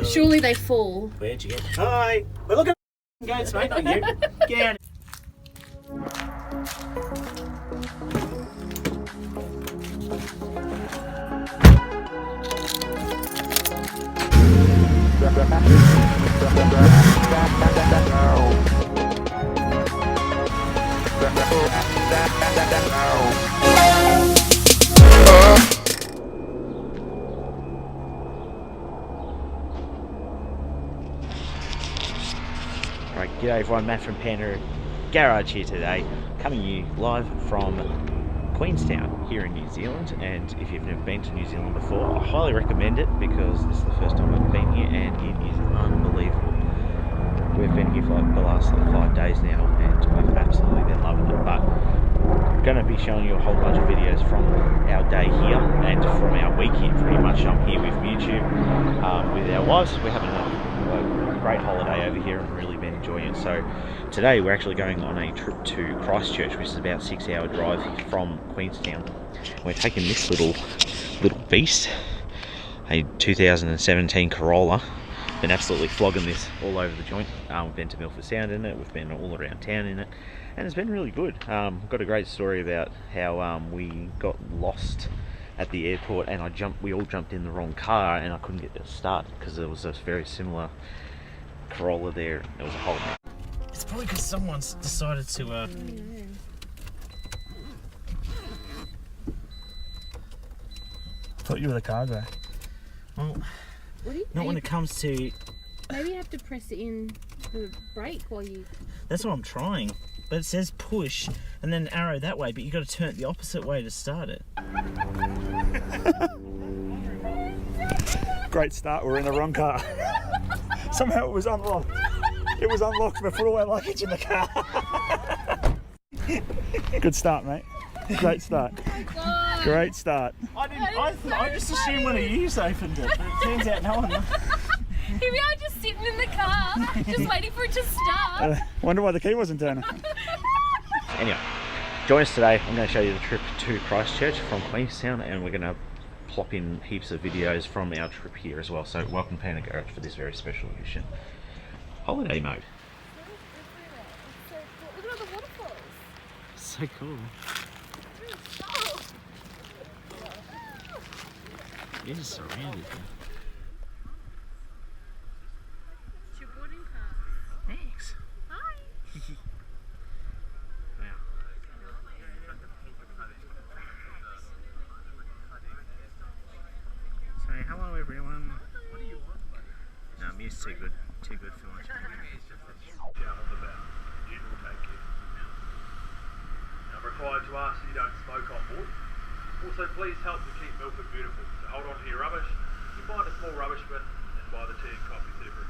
Surely they fall. Where'd you get? Hi! We're looking at goats, mate, not you. Get out. Right, g'day everyone, Matt from Panda Garage here today, coming to you live from Queenstown here in New Zealand. And if you've never been to New Zealand before, I highly recommend it because this is the first time I've been here and it is unbelievable. We've been here for like the last 5 days now and we've absolutely been loving it. But I'm going to be showing you a whole bunch of videos from our day here and from our weekend. Pretty much I'm here with YouTube, with our wives. We're having a great holiday over here and really been enjoying it. So today we're actually going on a trip to Christchurch, which is about a 6-hour drive from Queenstown. We're taking this little beast, a 2017 Corolla. Been absolutely flogging this all over the joint. We've been to Milford Sound in it, we've been all around town in it, and it's been really good. Got a great story about how we got lost at the airport and we all jumped in the wrong car and I couldn't get it to start because there was a very similar Corolla there. There was a whole mess. It's probably because someone's decided to thought you were the car guy. Well, not when it comes to... Maybe you have to press it in the brake while you... That's what I'm trying. But it says push and then arrow that way, but you got to turn it the opposite way to start it. Great start, we're in the wrong car. Somehow it was unlocked. It was unlocked before all our luggage in the car. Good start, mate. Great start. Oh, Great start. I just assumed one of you opened it, but it turns out no one. here we are just sitting in the car, just waiting for it to start. Wonder why the key wasn't turning. Anyway, join us today. I'm going to show you the trip to Christchurch from Queenstown and we're going to plop in heaps of videos from our trip here as well. So welcome Panda Garage for this very special edition. Holiday mode. Look at all the waterfalls. So cool. You're just surrounded. It's your boarding car. Thanks. Hi. Wow. So hello everyone. What do you want? No, Mia's too good for lunch. Required to ask that you don't smoke on board. Also, please help to keep Milford beautiful. So hold on to your rubbish. You find a small rubbish bin and buy the tea and coffee separate.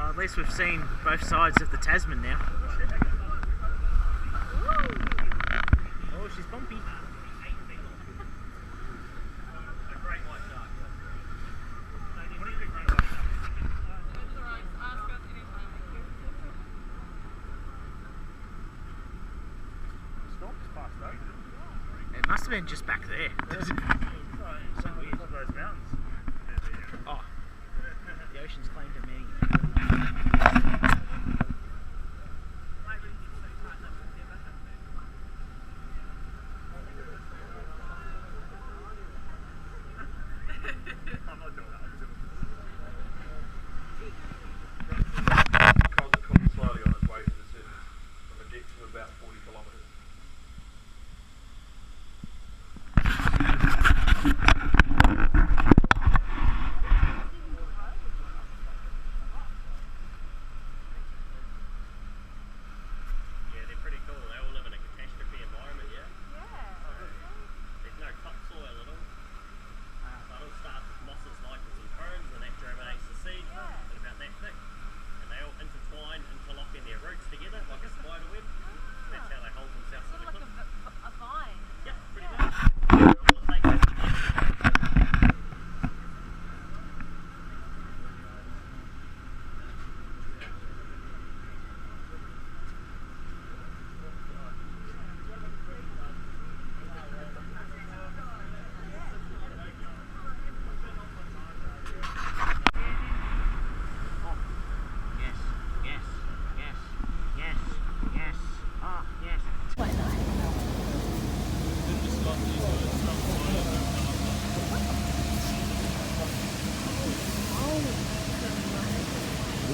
At least we've seen both sides of the Tasman now. Oh, she's bumpy. It must have been just back there. So weird. Oh, the ocean's claim to me.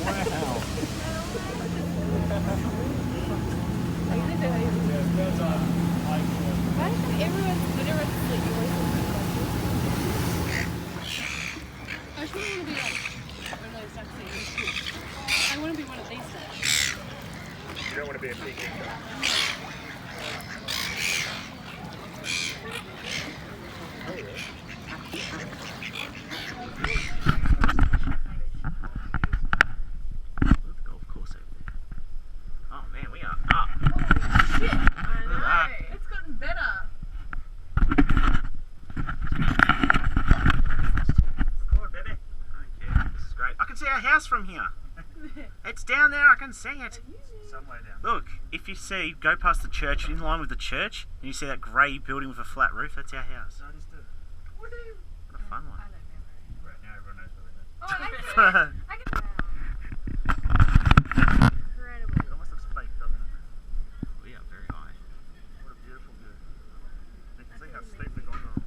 Why is everyone's asleep? I just want to be like one of those ducks. I want to be one of these ducks. You don't want to be a peacock. Golf course over there. Oh man, we are up. Shit, I know. It's gotten better. Record, baby. Okay, this is great. I can see our house from here. It's down there, I can see it. Somewhere down. Look, if you see, go past the church, in line with the church, and you see that grey building with a flat roof, that's our house. I just did. What a fun one. Right, now everyone knows where we live. Oh, I can. Incredible. It almost looks fake, doesn't it? We are very high. What a beautiful view. You can see how steep the gondola was.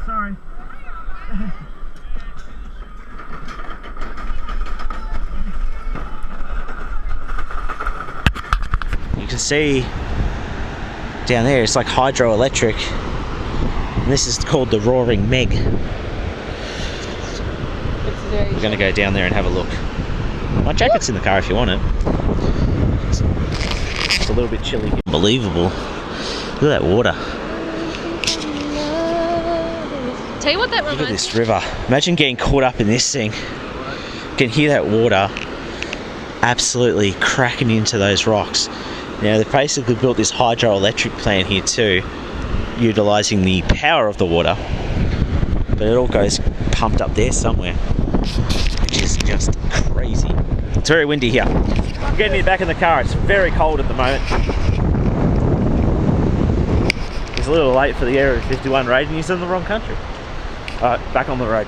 Sorry. You can see down there, it's like hydroelectric. And this is called the Roaring Meg. We're going to go down there and have a look. My jacket's in the car if you want it. It's a little bit chilly. Unbelievable. Look at that water. Tell you what that Look at reminds this river. Imagine getting caught up in this thing. You can hear that water absolutely cracking into those rocks. Now they've basically built this hydroelectric plant here too, utilising the power of the water. But it all goes pumped up there somewhere, which is just crazy. It's very windy here. I'm getting back in the car. It's very cold at the moment. It's a little late for the Area 51 raid and he's in the wrong country. Alright, back on the road.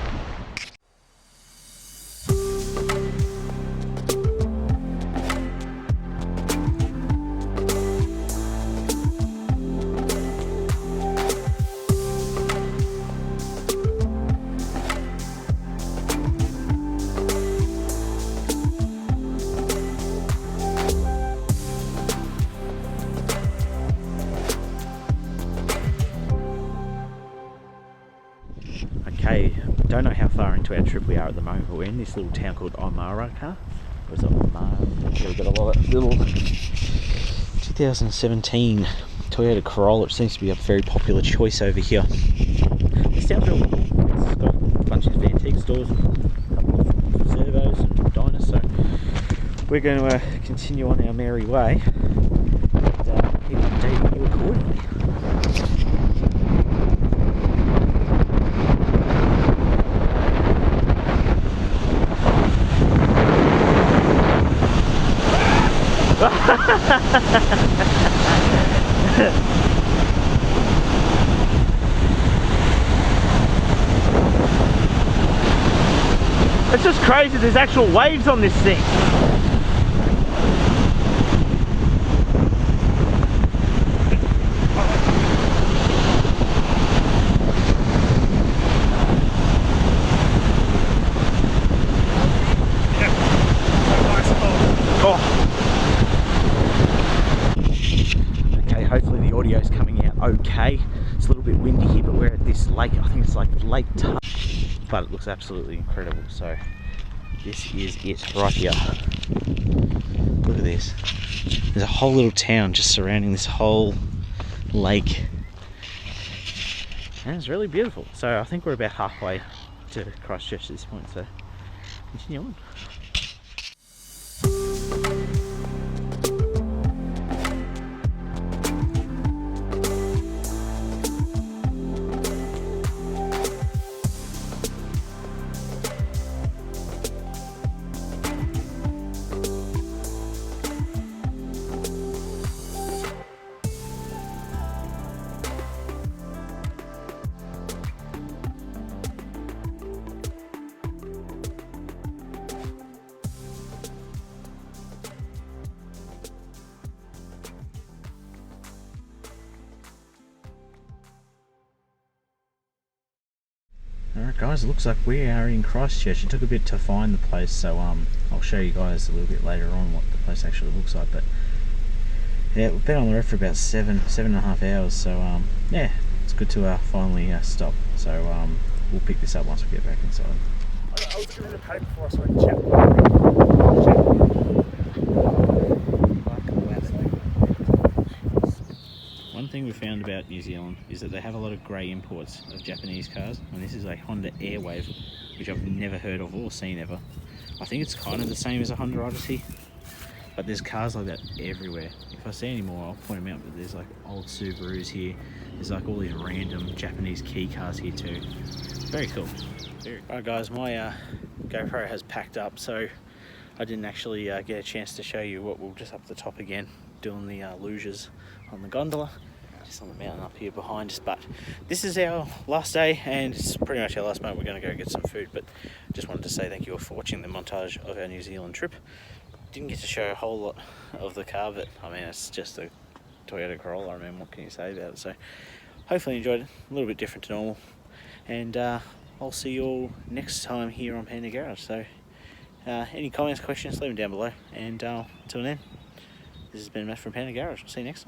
to our trip we are at the moment, but we're in this little town called Omaraka. Or is it Omar? We've got a lot of little 2017 Toyota Corolla, which seems to be a very popular choice over here. This town's really cool. It's got a bunch of antique stores, and a couple of servos and diners, so we're going to continue on our merry way and keep updating you accordingly. It's just crazy, there's actual waves on this thing. Okay, hopefully the audio's coming out okay. It's a little bit windy here, but we're at this lake, I think it's like Lake Tut, but it looks absolutely incredible. So this is it right here. Look at this. There's a whole little town just surrounding this whole lake, and it's really beautiful. So I think we're about halfway to Christchurch at this point, so continue on. Alright guys, it looks like we are in Christchurch. It took a bit to find the place, so I'll show you guys a little bit later on what the place actually looks like. But yeah, we've been on the road for about seven and a half hours, so yeah, it's good to finally stop. So we'll pick this up once we get back inside. I was given a paper before I saw the chat. One thing we found about New Zealand is that they have a lot of grey imports of Japanese cars, and this is a Honda Airwave, which I've never heard of or seen ever. I think it's kind of the same as a Honda Odyssey, but there's cars like that everywhere. If I see any more, I'll point them out, but there's like old Subarus here. There's like all these random Japanese kei cars here too. Very cool. Alright guys, my GoPro has packed up, so I didn't actually get a chance to show you what we're just up the top again, doing the luges on the gondola, just on the mountain up here behind us. But this is our last day, and it's pretty much our last moment. We're going to go get some food, but just wanted to say thank you all for watching the montage of our New Zealand trip. Didn't get to show a whole lot of the car, but I mean, it's just a Toyota Corolla. I mean, what can you say about it? So hopefully you enjoyed it. A little bit different to normal, and I'll see you all next time here on Panda Garage. So any comments, questions, leave them down below, and until then, this has been Matt from Panda Garage. I'll see you next time.